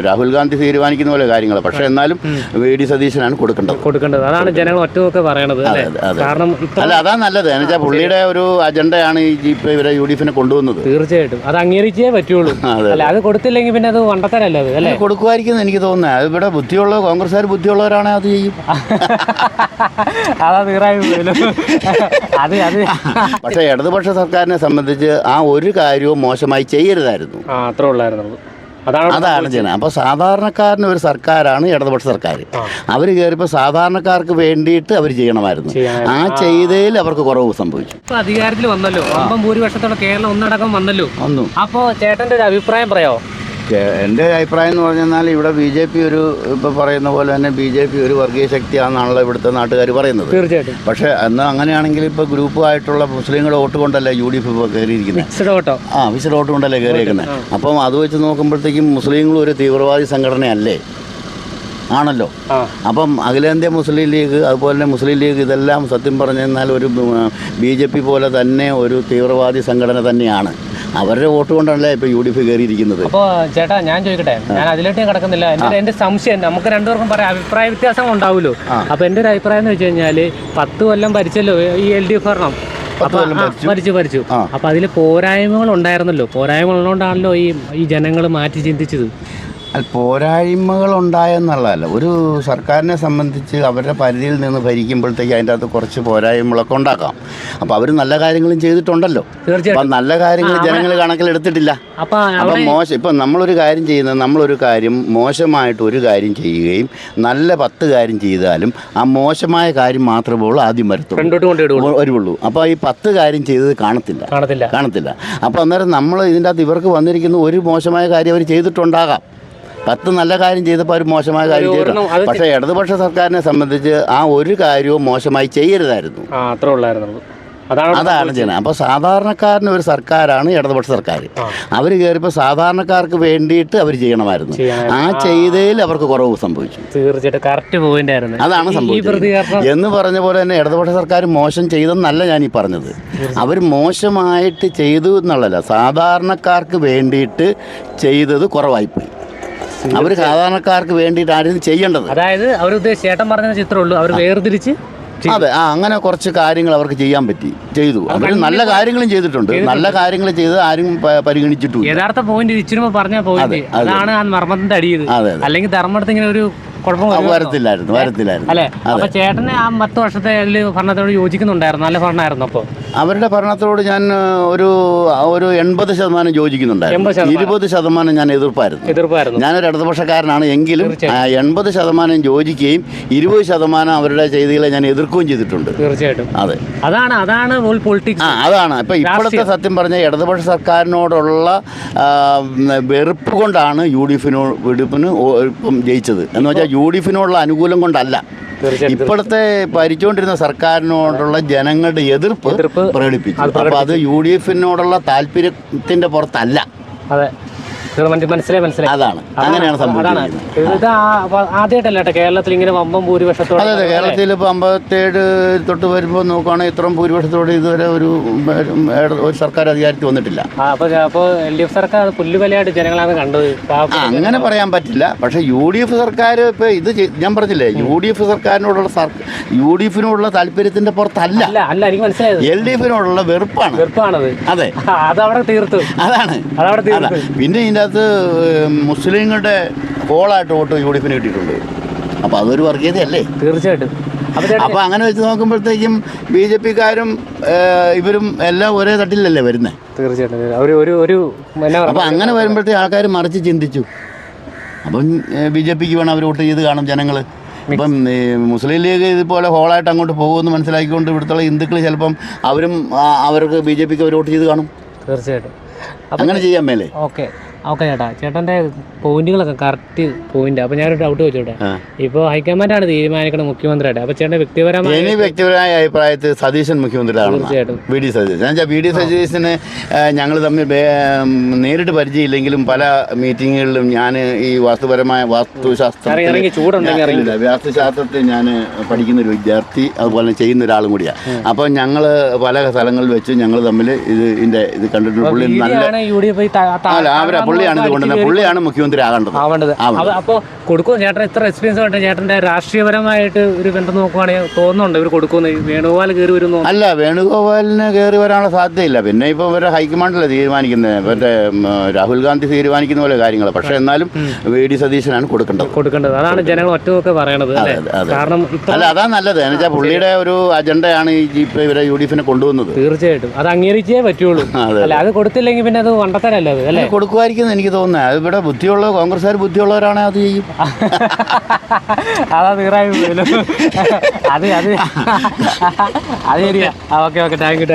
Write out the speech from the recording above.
രാഹുൽ ഗാന്ധി തീരുമാനിക്കുന്ന പോലെ കാര്യങ്ങൾ. പക്ഷേ എന്നാലും വി.ഡി. സതീശനാണ് കൊടുക്കേണ്ടത്. അതാണ് ജനങ്ങൾ ഒറ്റ പറയണത്. കാരണം അതാ നല്ലത്. എന്ന് വെച്ചാൽ പുള്ളിയുടെ ഒരു അജണ്ടയാണ് ഇപ്പൊ ഇവരെ UDF-നെ കൊണ്ടുവന്നത്. തീർച്ചയായിട്ടും അത് അംഗീകരിച്ചേ പറ്റുള്ളൂ. അത് കൊടുത്തില്ലെങ്കിൽ പിന്നെ അത് വണ്ടത്തരല്ലേ അത് അല്ലേ? കൊടുക്കുമായിരിക്കും എനിക്ക് തോന്നുന്നത്. അത് ഇവിടെ ബുദ്ധിയുള്ള കോൺഗ്രസ്സുകാർ ബുദ്ധിയുള്ളവരാണെങ്കിൽ അത് ചെയ്യും. അതാ തീറായി. പക്ഷേ ഇടതുപക്ഷ സർക്കാരിനെ സംബന്ധിച്ച് ആ ഒരു കാര്യവും മോശമായി ചെയ്യരുതായിരുന്നു. അത്രേ ഉള്ളായിരുന്നു. അതാണ് ചെയ്യുന്നത്. അപ്പോൾ സാധാരണക്കാരന് ഒരു സർക്കാരാണ് ഇടതുപക്ഷ സർക്കാർ. അവർ കയറിയപ്പോൾ സാധാരണക്കാർക്ക് വേണ്ടിയിട്ട് അവർ ചെയ്യണമായിരുന്നു. ആ ചെയ്തതിൽ അവർക്ക് കുറവ് സംഭവിച്ചു. അധികാരത്തിൽ വന്നല്ലോ, ഭൂരിപക്ഷത്തോടെ കേരളം ഒന്നടക്കം വന്നല്ലോ. അപ്പോൾ ചേട്ടൻ്റെ ഒരു അഭിപ്രായം പറയാമോ? എൻ്റെ അഭിപ്രായം എന്ന് പറഞ്ഞാൽ ഇവിടെ BJP ഇപ്പോൾ പറയുന്ന പോലെ തന്നെ BJP ഒരു വർഗീയ ശക്തിയാണെന്നാണല്ലോ ഇവിടുത്തെ നാട്ടുകാർ പറയുന്നത്. തീർച്ചയായിട്ടും. പക്ഷേ എന്നാൽ അങ്ങനെയാണെങ്കിൽ ഇപ്പോൾ ഗ്രൂപ്പായിട്ടുള്ള മുസ്ലിങ്ങളുടെ വോട്ട് കൊണ്ടല്ലേ UDF ഇപ്പോൾ കയറിയിരിക്കുന്നത്. വിസിഡ് വോട്ട് കൊണ്ടല്ലേ കയറിയിരിക്കുന്നത്. അപ്പം അത് വെച്ച് നോക്കുമ്പോഴത്തേക്കും മുസ്ലിങ്ങളും ഒരു തീവ്രവാദി സംഘടനയല്ലേ? ആണല്ലോ. അപ്പം അഖിലേന്ത്യാ മുസ്ലിം ലീഗ് അതുപോലെ തന്നെ മുസ്ലിം ലീഗ് ഇതെല്ലാം സത്യം പറഞ്ഞാൽ ഒരു BJP പോലെ തന്നെ ഒരു തീവ്രവാദി സംഘടന തന്നെയാണ്. അവരുടെ വോട്ട് കൊണ്ടല്ലേ ഇപ്പോൾ UDF കയറിയിരിക്കുന്നത്. അപ്പോൾ ചേട്ടാ ഞാൻ ചോദിക്കട്ടെ, ഞാൻ അതിലോട്ട് കിടക്കുന്നില്ല. എൻ്റെ സംശയം, നമുക്ക് രണ്ടുപേർക്കും പറയാം, അഭിപ്രായ വ്യത്യാസം ഉണ്ടാവുമല്ലോ. അപ്പോൾ എൻ്റെ ഒരു അഭിപ്രായം എന്ന് വെച്ച് കഴിഞ്ഞാൽ 10 കൊല്ലം ഭരിച്ചല്ലോ ഈ LDF ഭരണം. ഭരിച്ചു. അപ്പോൾ അതിൽ പോരായ്മകൾ ഉണ്ടായിരുന്നല്ലോ. പോരായ്മകൾ ഉള്ളതുകൊണ്ടാണല്ലോ ഈ ജനങ്ങൾ മാറ്റി ചിന്തിച്ചത്. പോരായ്മകൾ ഉണ്ടായെന്നുള്ളതല്ല, ഒരു സർക്കാരിനെ സംബന്ധിച്ച് അവരുടെ പരിധിയിൽ നിന്ന് ഭരിക്കുമ്പോഴത്തേക്ക് അതിൻ്റെ അകത്ത് കുറച്ച് പോരായ്മകളൊക്കെ ഉണ്ടാക്കാം. അപ്പോൾ അവർ നല്ല കാര്യങ്ങളും ചെയ്തിട്ടുണ്ടല്ലോ. അപ്പം നല്ല കാര്യങ്ങൾ ജനങ്ങൾ കണക്കിലെടുത്തിട്ടില്ല. അപ്പം ഇപ്പം നമ്മളൊരു കാര്യം മോശമായിട്ട് ഒരു കാര്യം ചെയ്യുകയും നല്ല 10 കാര്യം ചെയ്താലും ആ മോശമായ കാര്യം മാത്രമേ ആദ്യം വരുള്ളൂ. അപ്പോൾ ഈ 10 കാര്യം ചെയ്തത് കാണത്തില്ല. അപ്പോൾ അന്നേരം നമ്മൾ ഇതിൻ്റെ അകത്ത് ഇവർക്ക് വന്നിരിക്കുന്ന ഒരു മോശമായ കാര്യം അവർ ചെയ്തിട്ടുണ്ടാകാം. 10 നല്ല കാര്യം ചെയ്തപ്പോൾ അവർ മോശമായ കാര്യം ചെയ്തു. പക്ഷേ ഇടതുപക്ഷ സർക്കാരിനെ സംബന്ധിച്ച് ആ ഒരു കാര്യവും മോശമായി ചെയ്യരുതായിരുന്നു. അതാണ് ചെയ്യുന്നത്. അപ്പോൾ സാധാരണക്കാരന് ഒരു സർക്കാരാണ് ഇടതുപക്ഷ സർക്കാർ. അവർ കയറിയപ്പോൾ സാധാരണക്കാർക്ക് വേണ്ടിയിട്ട് അവർ ചെയ്യണമായിരുന്നു. ആ ചെയ്തതിൽ അവർക്ക് കുറവ് സംഭവിച്ചു. അതാണ് സംഭവിച്ചത്. എന്ന് പറഞ്ഞ പോലെ തന്നെ ഇടതുപക്ഷ സർക്കാർ മോശം ചെയ്തെന്നല്ല ഞാനീ പറഞ്ഞത്. അവർ മോശമായിട്ട് ചെയ്തു എന്നുള്ളതല്ല, സാധാരണക്കാർക്ക് വേണ്ടിയിട്ട് ചെയ്തത് കുറവായിപ്പോയി. അവർ സാധാരണക്കാർക്ക് വേണ്ടിയിട്ടായിരുന്നു ചെയ്യേണ്ടത്. അതായത് അവർ ഉദ്ദേശിച്ച ചേട്ടൻ പറഞ്ഞ ചിത്രമുള്ളൂ, അവർ വേർതിരിച്ച്. അതെ, അങ്ങനെ കുറച്ച് കാര്യങ്ങൾ അവർക്ക് ചെയ്യാൻ ചെയ്തു. അവർ നല്ല കാര്യങ്ങളും ചെയ്തിട്ടുണ്ട്. നല്ല കാര്യങ്ങൾ ചെയ്ത് ആരും പരിഗണിച്ചിട്ടുണ്ട്. യഥാർത്ഥ പോയിന്റ് ഇച്ചിരി പറഞ്ഞ പോയിന്റ് അതാണ് ആ മർമ്മത്തിന്റെ അടിയത്. അല്ലെങ്കിൽ ധർമ്മടത്ത് ഇങ്ങനെ ഒരു വരത്തില്ലായിരുന്നു അല്ലേ? അപ്പൊ ചേട്ടന് ആ 10 വർഷത്തെ ഭരണത്തോട് യോജിക്കുന്നുണ്ടായിരുന്നു? നല്ല ഭരണമായിരുന്നു. അപ്പോൾ അവരുടെ ഭരണത്തോട് ഞാൻ ഒരു 80% യോജിക്കുന്നുണ്ടായിരുന്നു. 20% ഞാൻ എതിർപ്പായിരുന്നു. ഞാനൊരു ഇടതുപക്ഷക്കാരനാണ്. എങ്കിലും 80% യോജിക്കുകയും 20% അവരുടെ ചെയ്തികളെ ഞാൻ എതിർക്കുകയും ചെയ്തിട്ടുണ്ട്. തീർച്ചയായിട്ടും. അതെ, അതാണ് പൊളിറ്റിക്സ്. അതാണ് ഇപ്പൊ ഇപ്പോഴത്തെ സത്യം പറഞ്ഞ ഇടതുപക്ഷ സർക്കാരിനോടുള്ള വെറുപ്പ് കൊണ്ടാണ് UDF-ന് ജയിച്ചത്. എന്ന് വെച്ചാൽ UDF-നോടുള്ള അനുകൂലം കൊണ്ടല്ല. ഇപ്പോഴത്തെ ഭരിച്ചുകൊണ്ടിരുന്ന സർക്കാരിനോടുള്ള ജനങ്ങളുടെ എതിർപ്പ് പ്രകടിപ്പിച്ചു. അപ്പോൾ അത് UDF-നോടുള്ള താല്പര്യത്തിന്റെ പുറത്തല്ല. മനസ്സിലായി. അതാണ് അങ്ങനെയാണ് സംഭവിക്കുന്നത്. ഇത് ആദ്യമായിട്ടല്ല കേരളത്തിൽ ഇങ്ങനെ വമ്പം ഭൂരിപക്ഷത്തോടെ. അതെ, കേരളത്തിൽ ഇപ്പോൾ 57 തൊട്ട് വരുമ്പോൾ നോക്കുകയാണെങ്കിൽ ഇത്രയും ഭൂരിപക്ഷത്തോടെ ഇതുവരെ ഒരു സർക്കാർ അധികാരത്തിൽ വന്നിട്ടില്ല. അപ്പോൾ LDF സർക്കാർ പുല്ലുവിലയായിട്ട് ജനങ്ങളാണ് കണ്ടത്. അങ്ങനെ പറയാൻ പറ്റില്ല. പക്ഷേ UDF സർക്കാർ ഇപ്പോൾ ഇത് ഞാൻ പറഞ്ഞില്ലേ, UDF സർക്കാരിനോടുള്ള UDF-നോടുള്ള താല്പര്യത്തിന്റെ പുറത്തല്ല. എനിക്ക് മനസ്സിലായത് LDF-നോടുള്ള വെറുപ്പാണത്. അതെ, അതവിടെ തീർത്തു. അതാണ്. പിന്നെ ഇതിൻ്റെ അകത്ത് മുസ്ലിങ്ങളുടെ ഹോളായിട്ട് വോട്ട് UDF-ന് കിട്ടിയിട്ടുണ്ട്. അപ്പോൾ അതൊരു വർഗീയതയല്ലേ? തീർച്ചയായിട്ടും. അപ്പോൾ അങ്ങനെ വെച്ച് നോക്കുമ്പോഴത്തേക്കും BJP-ക്കാരും ഇവരും എല്ലാം ഒരേ തട്ടിലല്ലേ വരുന്നത്. തീർച്ചയായിട്ടും. അപ്പോൾ അങ്ങനെ വരുമ്പോഴത്തേക്ക് ആൾക്കാർ മറിച്ച് ചിന്തിച്ചു. അപ്പം BJP-ക്ക് വേണം അവർ വോട്ട് ചെയ്ത് കാണും ജനങ്ങൾ. ഇപ്പം മുസ്ലിം ലീഗ് ഇതുപോലെ ഹോളായിട്ട് അങ്ങോട്ട് പോകുമെന്ന് മനസ്സിലാക്കിക്കൊണ്ട് ഇവിടുത്തെ ഹിന്ദുക്കൾ ചിലപ്പം അവർക്ക് BJP-ക്ക് അവർ വോട്ട് ചെയ്ത് കാണും. തീർച്ചയായിട്ടും. അങ്ങനെ ചെയ്യാൻ മേലെ. ഓക്കെ ചേട്ടൻ്റെ പോയിന്റുകളൊക്കെ കറക്റ്റ് പോയിന്റ്. അപ്പോൾ ഞാനൊരു ഡൗട്ട് ചോദിച്ചോട്ടെ, ഇപ്പോൾ ഹൈക്കമാൻഡാണ് തീരുമാനിക്കുന്നത് മുഖ്യമന്ത്രിയായിട്ട്. അപ്പോൾ ചേട്ടൻ്റെ വ്യക്തിപരമായ അഭിപ്രായത്തിൽ സതീശൻ മുഖ്യമന്ത്രിയാണ്. തീർച്ചയായിട്ടും. വി.ഡി. സതീശനെ ഞങ്ങൾ തമ്മിൽ നേരിട്ട് പരിചയമില്ലെങ്കിലും പല മീറ്റിങ്ങുകളിലും ഞാൻ ഈ വാസ്തുശാസ്ത്രത്തിൽ ഞാൻ പഠിക്കുന്നൊരു വിദ്യാർത്ഥി, അതുപോലെ ചെയ്യുന്ന ഒരാളും കൂടിയാണ്. അപ്പോൾ ഞങ്ങൾ പല സ്ഥലങ്ങളിൽ വെച്ച് ഞങ്ങൾ തമ്മിൽ ഇത് കണ്ടിട്ടുണ്ട്. പുള്ളി നല്ല പുള്ളിയാണ് ഇത് കൊണ്ടുവന്നത്, പുള്ളിയാണ് മുഖ്യമന്ത്രി ആവേണ്ടത്. അപ്പോൾ കൊടുക്കും ചേട്ടൻ ഇത്ര എക്സ്പീരിയൻസ് ആയിട്ട് ചേട്ടൻ്റെ രാഷ്ട്രീയപരമായിട്ട് ഒരു ബന്ധം നോക്കുവാണെങ്കിൽ തോന്നുന്നുണ്ട് ഇവർ കൊടുക്കുന്നു വേണുഗോപാൽ കയറി വരുന്നു? അല്ല, വേണുഗോപാലിന് കയറി വരാനുള്ള സാധ്യതയില്ല. പിന്നെ ഇപ്പോൾ ഇവരുടെ ഹൈക്കമാൻഡല്ലേ തീരുമാനിക്കുന്നത്, ഇവരുടെ രാഹുൽ ഗാന്ധി തീരുമാനിക്കുന്ന പോലെ കാര്യങ്ങൾ. പക്ഷേ എന്നാലും VD സതീശനാണ് കൊടുക്കേണ്ടത്. അതാണ് ജനങ്ങൾ ഒറ്റയൊക്കെ പറയണത്. കാരണം അല്ല, അതാ നല്ലത്. എന്ന് വെച്ചാൽ പുള്ളിയുടെ ഒരു അജണ്ടയാണ് ഇപ്പോൾ ഇവരെ UDF കൊണ്ടുവന്നത്. തീർച്ചയായിട്ടും അത് അംഗീകരിച്ചേ പറ്റുള്ളൂ. അല്ല, അത് കൊടുത്തില്ലെങ്കിൽ പിന്നെ അത് വണ്ടത്തരല്ല. അത് അല്ലേ കൊടുക്കുമായിരിക്കും എനിക്ക് തോന്നുന്നത്. അത് ഇവിടെ ബുദ്ധിയുള്ള കോൺഗ്രസ്സുകാർ ബുദ്ധിയുള്ളവരാണെങ്കിൽ അത് ചെയ്യും. അതാ തീറായി അത് ശരിയാ. Okay thank you.